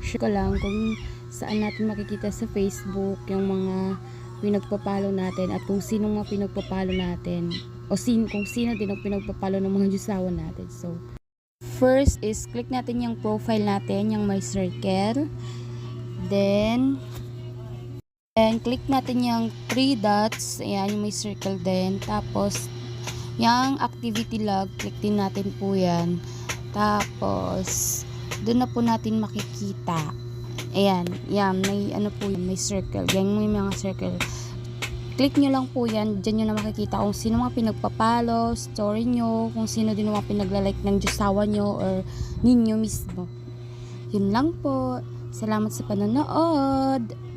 share ko lang kung saan natin makikita sa Facebook yung mga pinagpapalo natin at kung sino mga pinagpapalo natin o kung sino din ang pinagpapalo ng mga jusawan natin. So, first is click natin yung profile natin, yung my circle. Then click natin yung 3 dots. Ayan, yung may circle din. Tapos, yung activity log, click din natin po yan. Tapos, doon na po natin makikita. Ayan, yan, may ano po yun, may circle. Yan, may mga circle. Click nyo lang po yan. Diyan nyo na makikita kung sino mga pinagpapalo, story nyo, kung sino din mga pinaglalike ng jusawa nyo or ninyo mismo. Yun lang po. Salamat sa panonood.